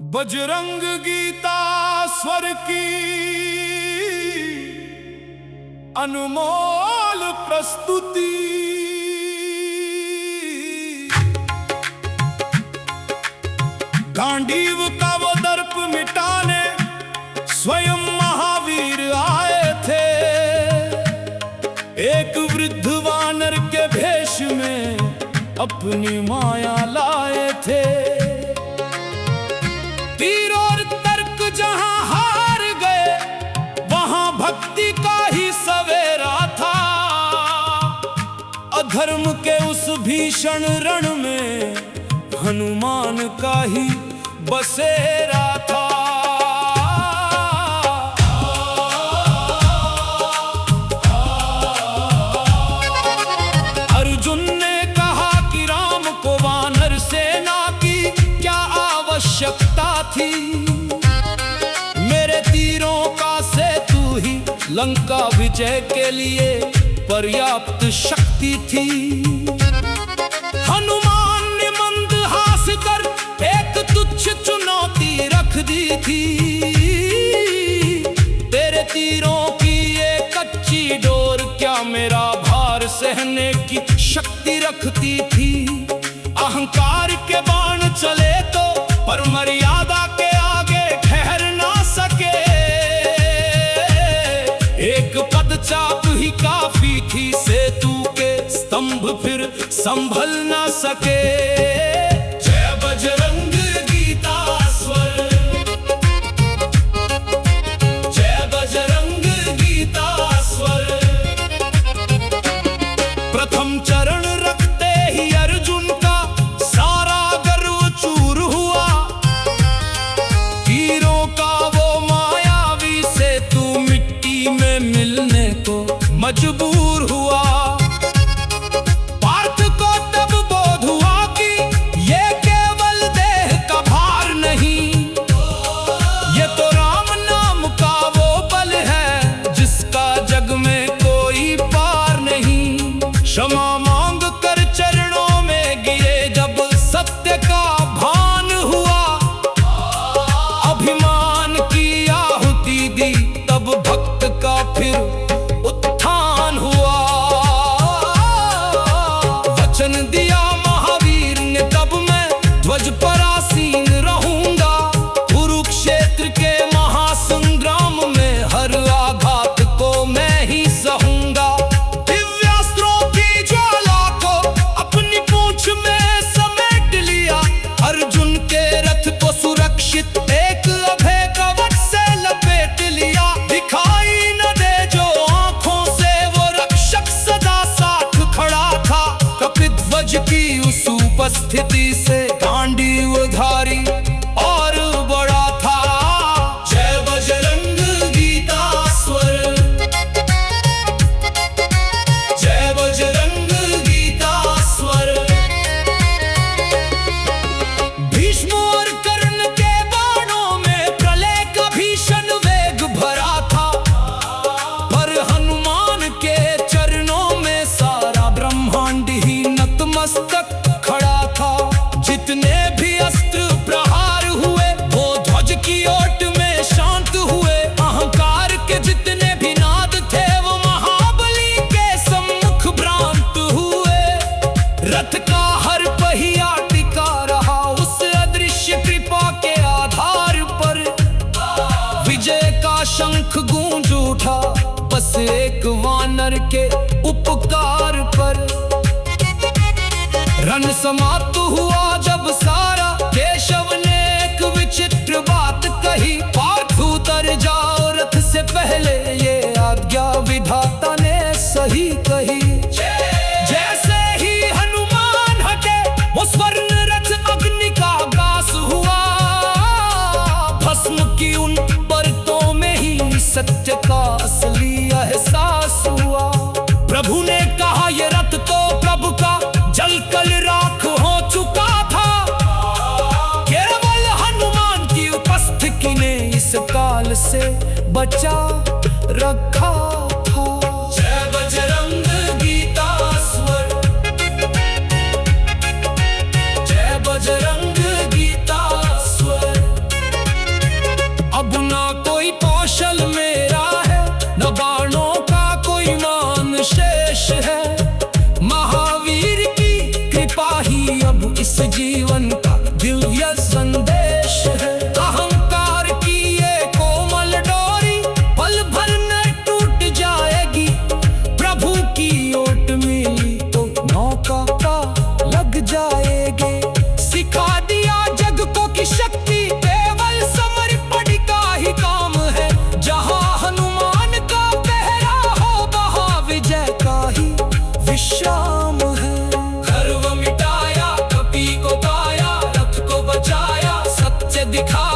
बजरंग गीता स्वर की अनमोल प्रस्तुति। गांडीव का वो दर्प मिटाने स्वयं महावीर आए थे। एक वृद्ध वानर के भेष में अपनी माया लाए थे। तीर और तर्क जहां हार गए वहां भक्ति का ही सवेरा था। अधर्म के उस भीषण रण में हनुमान का ही बसेरा था। अर्जुन ने कहा कि राम को वानर सेना की क्या आवश्यकता थी। मेरे तीरों का से तू ही लंका विजय के लिए पर्याप्त शक्ति थी। हनुमान ने मंदहास कर एक तुच्छ चुनौती रख दी थी। तेरे तीरों की ये कच्ची डोर क्या मेरा भार सहने की शक्ति रखती थी। अहंकार के बाण चले तो पर मर्यादा के आगे ठहर ना सके। एक पदचाप ही काफी थी सेतु के स्तंभ फिर संभल ना सके। जय बजरंग गीता स्वर, जय बजरंग गीता स्वर। प्रथम चरण रखते ही अर्जुन का सारा गर्व चूर हुआ। तीरों का वो मायावी सेतु मिट्टी में मिलने को मजबूर हुआ। पार्थ को तब बोध हुआ कि ये केवल देह का भार नहीं, ये तो राम नाम का वो बल है जिसका जग में कोई पार नहीं। क्षमा मांग कर चरणों में गिरे जब सत्य का भान हुआ। अभिमान की आहुति दी तब भक्त का फिर उत्थान हुआ। वचन दिया महावीर ने तब मैं ध्वज पर आसीन रहूंगा। कुरुक्षेत्र के महासंग्राम में हर आघात को मैं ही सहूंगा। दिव्यास्त्रों की ज्वाला को अपनी पूंछ में समेट लिया। अर्जुन के रथ को सुरक्षित एक अभय कवच से लपेट लिया। दिखाई न दे जो आंखों से वो रक्षक सदा साथ खड़ा था। कपिध्वज की उस उपस्थिति से गांडीवधारी और बड़ा था। जय बजरंग गीता स्वर, जय बजरंग गीता स्वर। भीष्म और कर्ण के बाणों में प्रलय का भीषण वेग भरा था। पर हनुमान के चरणों में सारा ब्रह्मांड ही नतमस्तक खड़ा था। जितने भी अस्त्र प्रहार हुए वो ध्वज की ओट में शांत हुए। अहंकार के जितने भी नाद थे वो महाबली के सम्मुख भ्रांत हुए। रथ का हर पहिया टिका रहा उस अदृश्य कृपा के आधार पर। विजय का शंख गूंज उठा बस एक वानर के उपकार पर। रण समाप्त हुआ जब सारा केशव ने एक विचित्र बात कही। पार्थ उतर जाओ रथ से पहले ये आज्ञा विधाता ने सही कही। जैसे ही हनुमान हटे वो स्वर्ण रथ अग्नि का ग्रास हुआ। भस्म की उन परतों में ही सत्य का असली एहसास हुआ। प्रभु ने कहा ये रथ तो प्रभु का जलकर राख हो चुका था। केवल हनुमान की उपस्थिति ने इस काल से बचा रखा था। जय बजरंग गीता स्वर, जय बजरंग गीता स्वर। संदेश है। अहंकार की ये कोमल डोरी पल भर में टूट जाएगी। प्रभु की ओट मिली तो नौका का लग जाएगी। सिखा दिया जग को कि शक्ति केवल समर्पण का ही काम है। जहाँ हनुमान का पहरा हो वहाँ विजय का ही विश्राम है। गर्व मिटाया, कपी को गाया, रथ को बचाया, सत्य दिखाया।